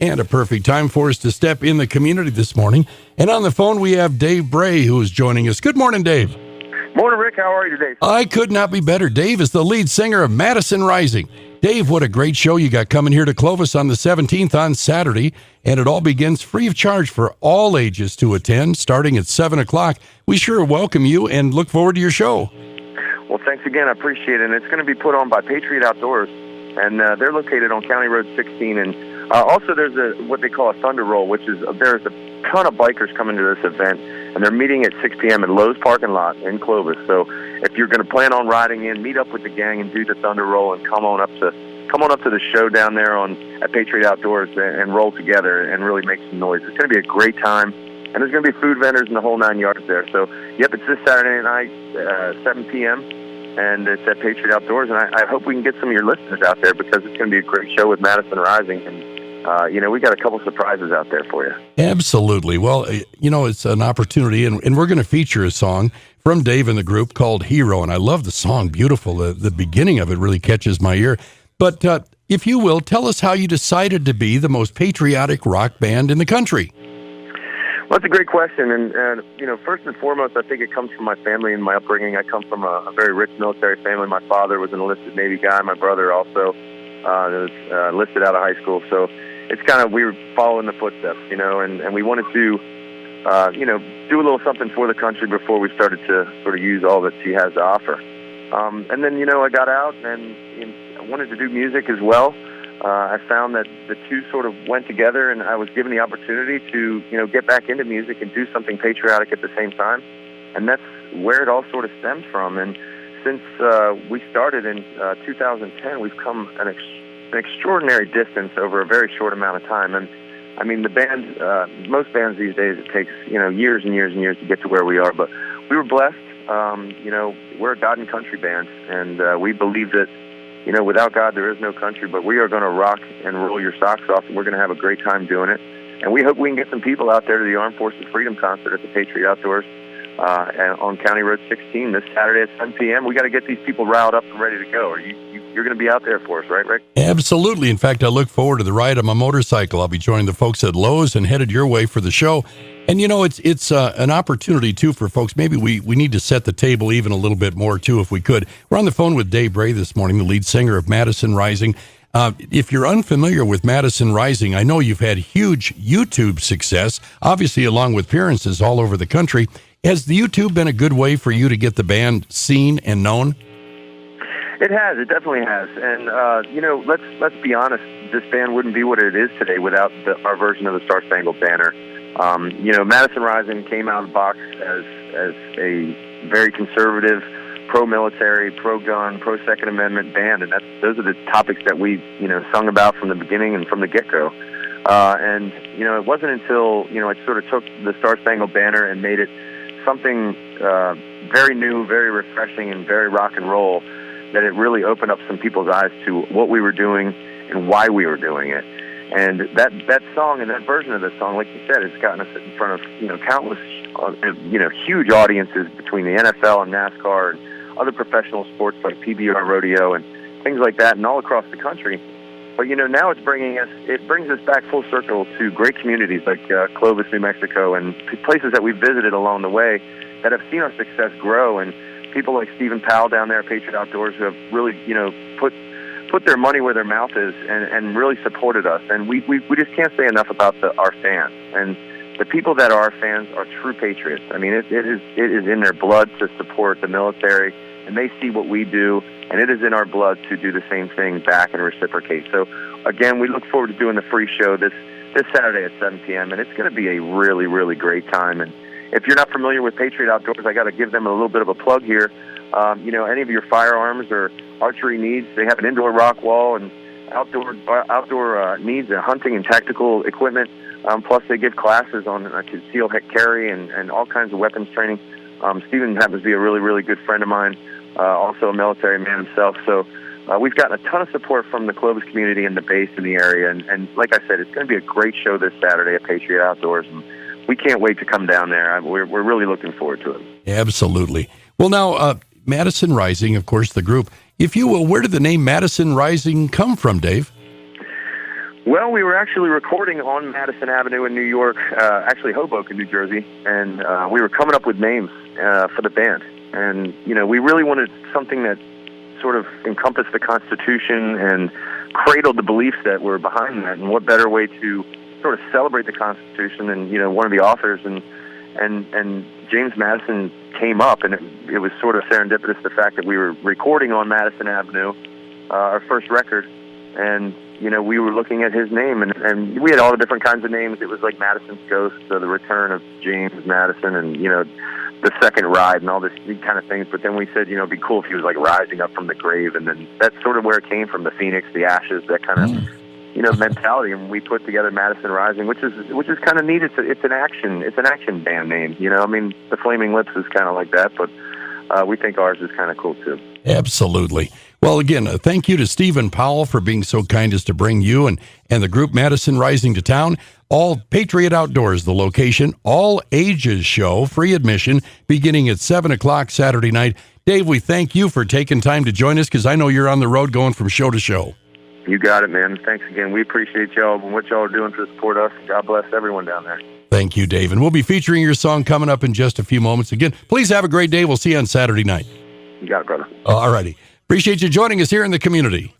And a perfect time for us to step in the community this morning. And on the phone, we have Dave Bray, who is joining us. Good morning, Dave. Morning, Rick. How are you today? I could not be better. Dave is the lead singer of Madison Rising. Dave, what a great show you got coming here to Clovis on the 17th on Saturday. And it all begins free of charge for all ages to attend, starting at 7 o'clock. We sure welcome you and look forward to your show. Well, thanks again. I appreciate it. And it's going to be put on by Patriot Outdoors. And they're located on County Road 16. And also there's what they call a Thunder Roll, which is there's a ton of bikers coming to this event. And they're meeting at 6 p.m. at Lowe's parking lot in Clovis. So if you're going to plan on riding in, meet up with the gang and do the Thunder Roll and come on up to the show down there at Patriot Outdoors and roll together and really make some noise. It's going to be a great time. And there's going to be food vendors and the whole 9 yards there. So, yep, it's this Saturday night, 7 p.m., and it's at Patriot Outdoors. And I hope we can get some of your listeners out there because it's going to be a great show with Madison Rising. And, we got a couple surprises out there for you. Absolutely. Well, it's an opportunity, and we're going to feature a song from Dave and the group called Hero. And I love the song. Beautiful. The beginning of it really catches my ear. But if you will, tell us how you decided to be the most patriotic rock band in the country. Well, that's a great question. And first and foremost, I think it comes from my family and my upbringing. I come from a very rich military family. My father was an enlisted Navy guy. My brother also was enlisted out of high school. So it's kind of, we were following the footsteps, and we wanted to, do a little something for the country before we started to sort of use all that she has to offer. And then, I got out and I wanted to do music as well. I found that the two sort of went together, and I was given the opportunity to, get back into music and do something patriotic at the same time. And that's where it all sort of stems from. And since we started in 2010, we've come an extraordinary distance over a very short amount of time. And I mean, the band, most bands these days, it takes, years and years and years to get to where we are. But we were blessed. We're a God and country band, and we believe that, without God, there is no country, but we are going to rock and roll your socks off, and we're going to have a great time doing it. And we hope we can get some people out there to the Armed Forces Freedom Concert at the Patriot Outdoors and on County Road 16 this Saturday at 10 p.m. We got to get these people riled up and ready to go. You're going to be out there for us, right, Rick? Absolutely. In fact, I look forward to the ride on my motorcycle. I'll be joining the folks at Lowe's and headed your way for the show. And, it's an opportunity, too, for folks. Maybe we need to set the table even a little bit more, too, if we could. We're on the phone with Dave Bray this morning, the lead singer of Madison Rising. If you're unfamiliar with Madison Rising, I know you've had huge YouTube success, obviously along with appearances all over the country. Has the YouTube been a good way for you to get the band seen and known? It has. It definitely has. And, let's be honest, this band wouldn't be what it is today without our version of the Star Spangled Banner. Madison Rising came out of the box as a very conservative, pro-military, pro-gun, pro-Second Amendment band, and those are the topics that we, sung about from the beginning and from the get-go. And it wasn't until, I sort of took the Star Spangled Banner and made it something very new, very refreshing, and very rock and roll, that it really opened up some people's eyes to what we were doing and why we were doing it. And that song and that version of the song, like you said, has gotten us in front of, countless, huge audiences between the NFL and NASCAR and other professional sports like PBR Rodeo and things like that, and all across the country. But, now it brings us back full circle to great communities like Clovis, New Mexico, and places that we've visited along the way that have seen our success grow. And people like Stephen Powell down there at Patriot Outdoors who have really, put their money where their mouth is and really supported us. And we just can't say enough about our fans. And the people that are our fans are true patriots. I mean, it is in their blood to support the military, and they see what we do, and it is in our blood to do the same thing back and reciprocate. So, again, we look forward to doing the free show this Saturday at 7 p.m., and it's going to be a really, really great time. And if you're not familiar with Patriot Outdoors, I got to give them a little bit of a plug here. Any of your firearms or archery needs, they have an indoor rock wall and outdoor needs and hunting and tactical equipment. Plus, they give classes on concealed carry and all kinds of weapons training. Stephen happens to be a really, really good friend of mine, also a military man himself. So we've gotten a ton of support from the Clovis community and the base in the area. And like I said, it's going to be a great show this Saturday at Patriot Outdoors. And we can't wait to come down there. We're really looking forward to it. Absolutely. Well, now, Madison Rising, of course, the group. If you will, where did the name Madison Rising come from, Dave? Well, we were actually recording on Madison Avenue in New York, actually Hoboken, New Jersey, and we were coming up with names for the band. And, we really wanted something that sort of encompassed the Constitution and cradled the beliefs that were behind that. And what better way to sort of celebrate the Constitution than, one of the authors. And James Madison came up, and it was sort of serendipitous, the fact that we were recording on Madison Avenue, our first record, and we were looking at his name, and we had all the different kinds of names. It was like Madison's Ghost, the return of James Madison, and the second ride, and all this kind of things. But then we said, it'd be cool if he was like rising up from the grave, and then that's sort of where it came from, the phoenix, the ashes, that kind of mentality. And we put together Madison Rising, which is kind of neat. It's an action band name. The Flaming Lips is kind of like that, but we think ours is kind of cool too. Absolutely. Well, again, thank you to Stephen Powell for being so kind as to bring you and the group Madison Rising to town. All Patriot Outdoors, the location, all ages show, free admission, beginning at 7 o'clock Saturday night. Dave, we thank you for taking time to join us, because I know you're on the road going from show to show. You got it, man. Thanks again. We appreciate y'all and what y'all are doing to support us. God bless everyone down there. Thank you, Dave. And we'll be featuring your song coming up in just a few moments. Again, please have a great day. We'll see you on Saturday night. You got it, brother. All righty. Appreciate you joining us here in the community.